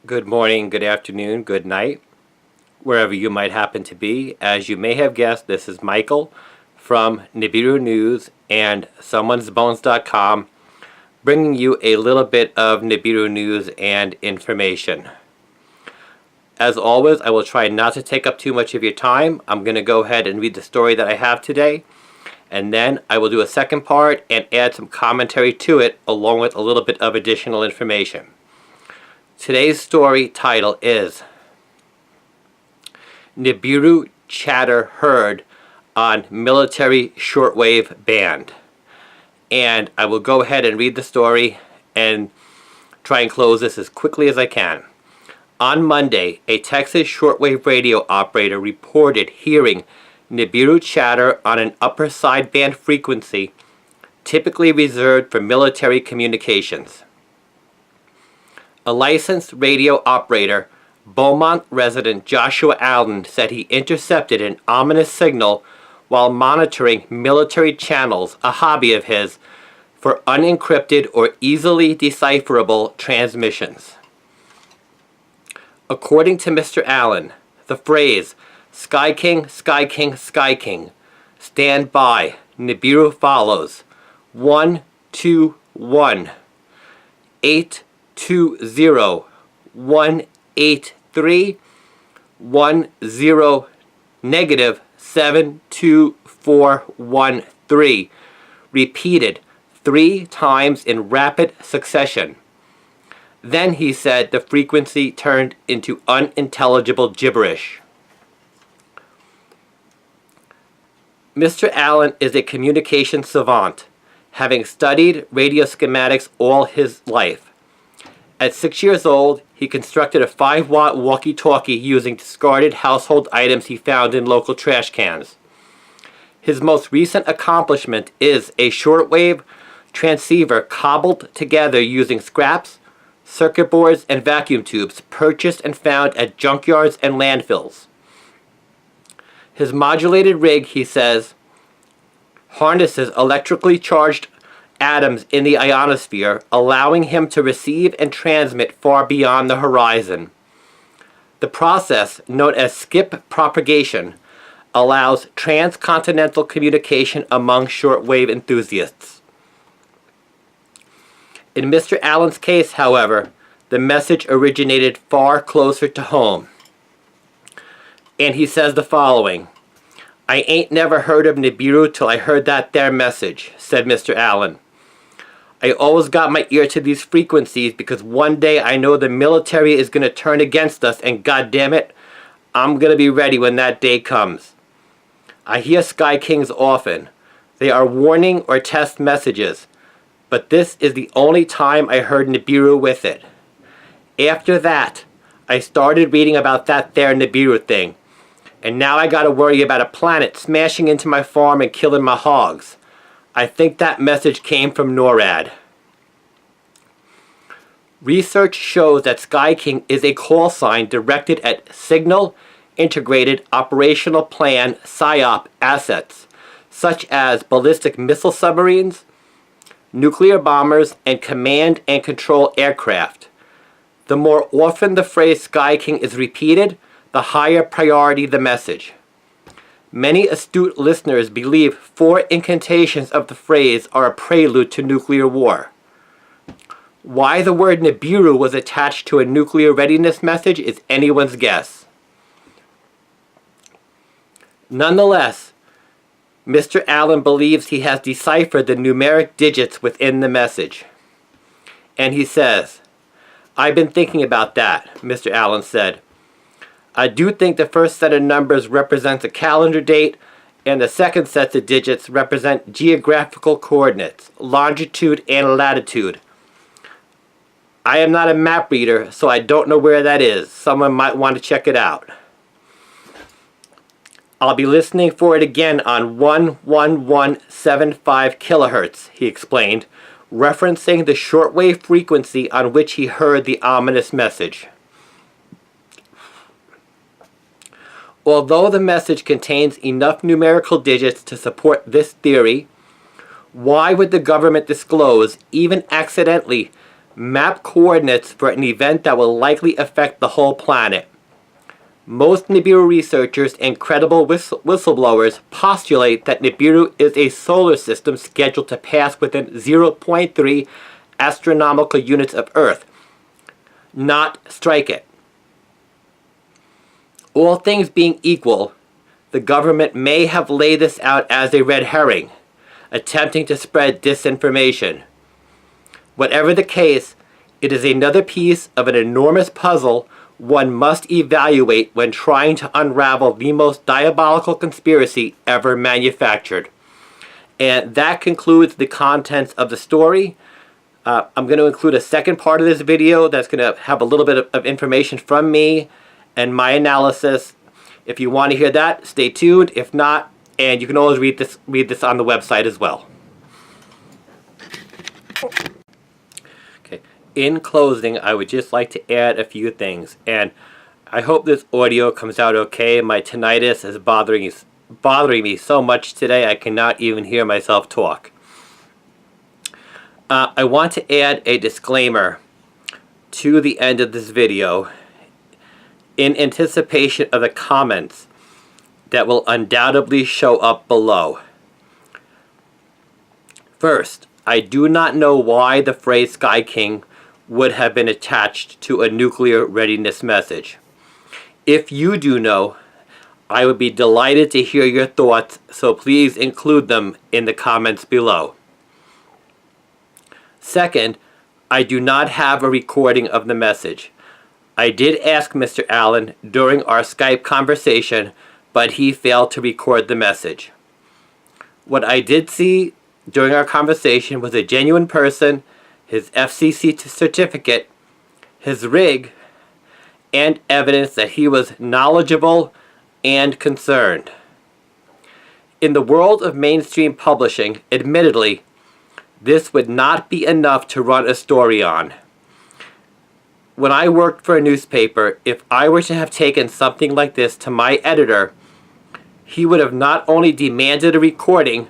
Good morning, good afternoon, good night, wherever you might happen to be. As you may have guessed, this is Michael from Nibiru News and someonesbones.com, bringing you a little bit of Nibiru news and information. As always, I will try not to take up too much of your time. I'm going to go ahead and read the story that I have today, and then I will do a second part and add some commentary to it along with a little bit of additional information. Today's story title is Nibiru Chatter Heard on Military Shortwave Band. And I will go ahead and read the story and try and close this as quickly as I can. On Monday, a Texas shortwave radio operator reported hearing Nibiru chatter on an upper sideband frequency typically reserved for military communications. A licensed radio operator, Beaumont resident Joshua Allen, said he intercepted an ominous signal while monitoring military channels, a hobby of his, for unencrypted or easily decipherable transmissions. According to Mr. Allen, the phrase, "Sky King, Sky King, Sky King, stand by, Nibiru follows, 121, 820, 183, 10, negative 72413, repeated 3 times in rapid succession. Then he said the frequency turned into unintelligible gibberish. Mr. Allen is a communication savant, having studied radio schematics all his life. At 6 years old, he constructed a 5-watt walkie-talkie using discarded household items he found in local trash cans. His most recent accomplishment is a shortwave transceiver cobbled together using scraps, circuit boards, and vacuum tubes purchased and found at junkyards and landfills. His modulated rig, he says, harnesses electrically charged atoms in the ionosphere, allowing him to receive and transmit far beyond the horizon. The process, known as skip propagation, allows transcontinental communication among shortwave enthusiasts. In Mr. Allen's case, however, the message originated far closer to home. And he says the following, "I ain't never heard of Nibiru till I heard that there message," said Mr. Allen. "I always got my ear to these frequencies because one day I know the military is going to turn against us, and goddammit, I'm going to be ready when that day comes. I hear Sky Kings often. They are warning or test messages, but this is the only time I heard Nibiru with it. After that, I started reading about that there Nibiru thing, and now I gotta worry about a planet smashing into my farm and killing my hogs. I think that message came from NORAD." Research shows that Sky King is a call sign directed at Signal Integrated Operational Plan (SIOP) assets, such as ballistic missile submarines, nuclear bombers, and command and control aircraft. The more often the phrase Sky King is repeated, the higher priority the message. Many astute listeners believe 4 incantations of the phrase are a prelude to nuclear war. Why the word Nibiru was attached to a nuclear readiness message is anyone's guess. Nonetheless, Mr. Allen believes he has deciphered the numeric digits within the message. And he says, "I've been thinking about that," Mr. Allen said. "I do think the first set of numbers represents a calendar date, and the second set of digits represent geographical coordinates, longitude and latitude. I am not a map reader, so I don't know where that is. Someone might want to check it out. I'll be listening for it again on 11175 kilohertz, he explained, referencing the shortwave frequency on which he heard the ominous message. Although the message contains enough numerical digits to support this theory, why would the government disclose, even accidentally, map coordinates for an event that will likely affect the whole planet. Most Nibiru researchers and credible whistleblowers postulate that Nibiru is a solar system scheduled to pass within 0.3 astronomical units of Earth, not strike it. All things being equal, the government may have laid this out as a red herring, attempting to spread disinformation. Whatever the case, it is another piece of an enormous puzzle one must evaluate when trying to unravel the most diabolical conspiracy ever manufactured. And that concludes the contents of the story. I'm going to include a second part of this video that's going to have a little bit of information from me and my analysis. If you want to hear that, stay tuned. If not, and you can always read this on the website as well. Okay. In closing, I would just like to add a few things, and I hope this audio comes out okay. My tinnitus is bothering me so much today I cannot even hear myself talk. I want to add a disclaimer to the end of this video in anticipation of the comments that will undoubtedly show up below. First, I do not know why the phrase Sky King would have been attached to a nuclear readiness message. If you do know, I would be delighted to hear your thoughts, so please include them in the comments below. Second, I do not have a recording of the message. I did ask Mr. Allen during our Skype conversation, but he failed to record the message. What I did see during our conversation was a genuine person, his FCC certificate, his rig, and evidence that he was knowledgeable and concerned. In the world of mainstream publishing, admittedly, this would not be enough to run a story on. When I worked for a newspaper, if I were to have taken something like this to my editor, he would have not only demanded a recording,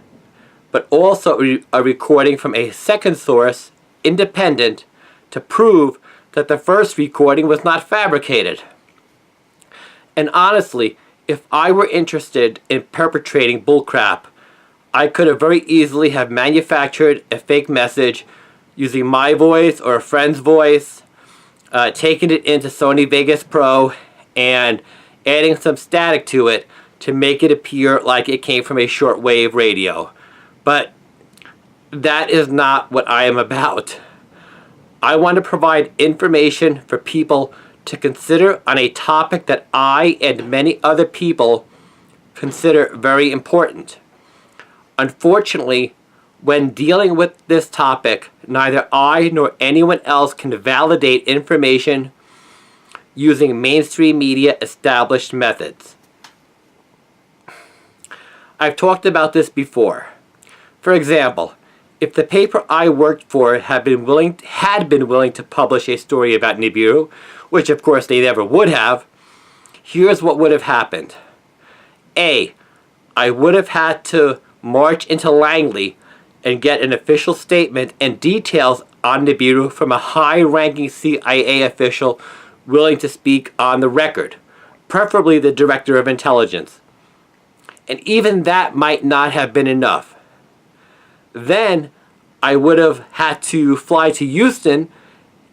but also a recording from a second source, independent, to prove that the first recording was not fabricated. And honestly, if I were interested in perpetrating bullcrap, I could have very easily have manufactured a fake message using my voice or a friend's voice, taken it into Sony Vegas Pro, and adding some static to it to make it appear like it came from a shortwave radio. But that is not what I am about. I want to provide information for people to consider on a topic that I and many other people consider very important. Unfortunately, when dealing with this topic, neither I nor anyone else can validate information using mainstream media established methods. I've talked about this before. For example, if the paper I worked for had been willing to publish a story about Nibiru, which of course they never would have, here's what would have happened. A, I would have had to march into Langley and get an official statement and details on Nibiru from a high-ranking CIA official willing to speak on the record, preferably the Director of Intelligence. And even that might not have been enough. Then I would have had to fly to Houston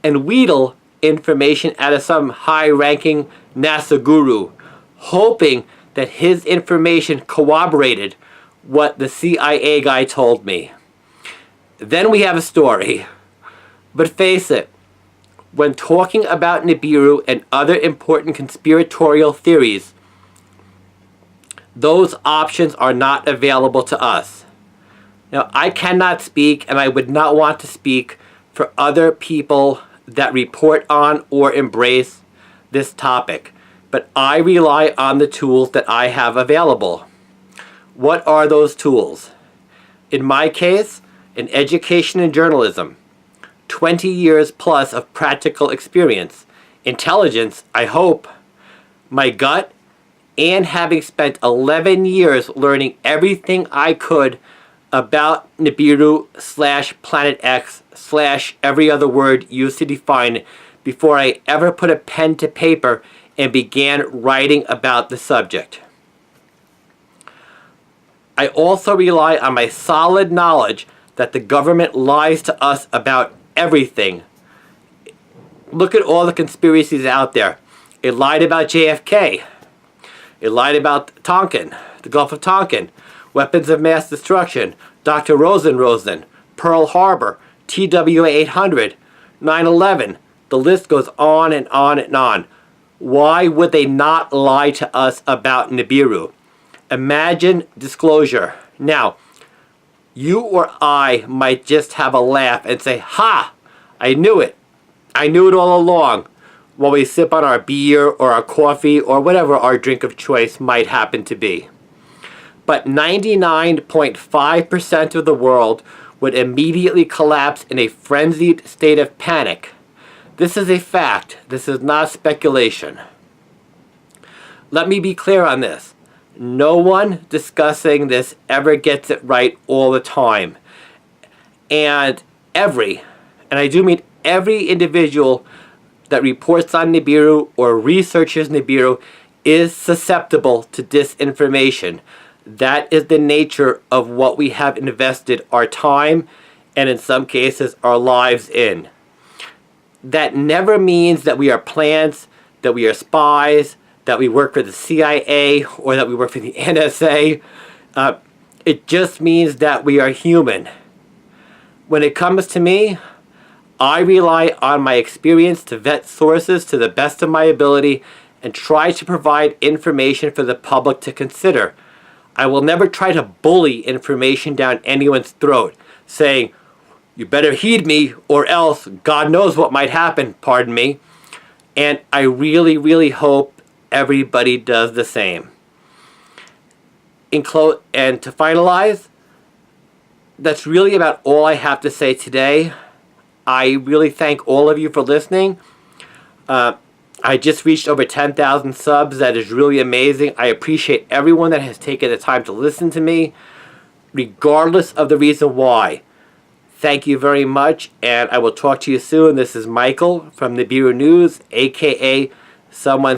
and wheedle information out of some high-ranking NASA guru, hoping that his information corroborated what the CIA guy told me. Then we have a story. But face it, when talking about Nibiru and other important conspiratorial theories, those options are not available to us. Now, I cannot speak, and I would not want to speak for other people that report on or embrace this topic, but I rely on the tools that I have available. What are those tools? In my case, in education and journalism, 20 years plus of practical experience, intelligence, I hope, my gut, and having spent 11 years learning everything I could about Nibiru / Planet X / every other word used to define it before I ever put a pen to paper and began writing about the subject. I also rely on my solid knowledge that the government lies to us about everything. Look at all the conspiracies out there. It lied about JFK. It lied about Tonkin, the Gulf of Tonkin, weapons of mass destruction, Dr. Rosen, Pearl Harbor, TWA 800, 9/11. The list goes on and on and on. Why would they not lie to us about Nibiru? Imagine disclosure. Now, you or I might just have a laugh and say, "Ha! I knew it. I knew it all along," while we sip on our beer or our coffee or whatever our drink of choice might happen to be. But 99.5% of the world would immediately collapse in a frenzied state of panic. This is a fact. This is not speculation. Let me be clear on this. No one discussing this ever gets it right all the time. And I do mean every individual that reports on Nibiru or researches Nibiru is susceptible to disinformation. That is the nature of what we have invested our time and in some cases our lives in. That never means that we are plants, that we are spies, that we work for the CIA or that we work for the NSA. It just means that we are human. When it comes to me, I rely on my experience to vet sources to the best of my ability and try to provide information for the public to consider. I will never try to bully information down anyone's throat, saying, "You better heed me or else God knows what might happen," pardon me. And I really, really hope everybody does the same. And to finalize, that's really about all I have to say today. I really thank all of you for listening. I just reached over 10,000 subs. That is really amazing. I appreciate everyone that has taken the time to listen to me, regardless of the reason why. Thank you very much, and I will talk to you soon. This is Michael from Nibiru News, aka someone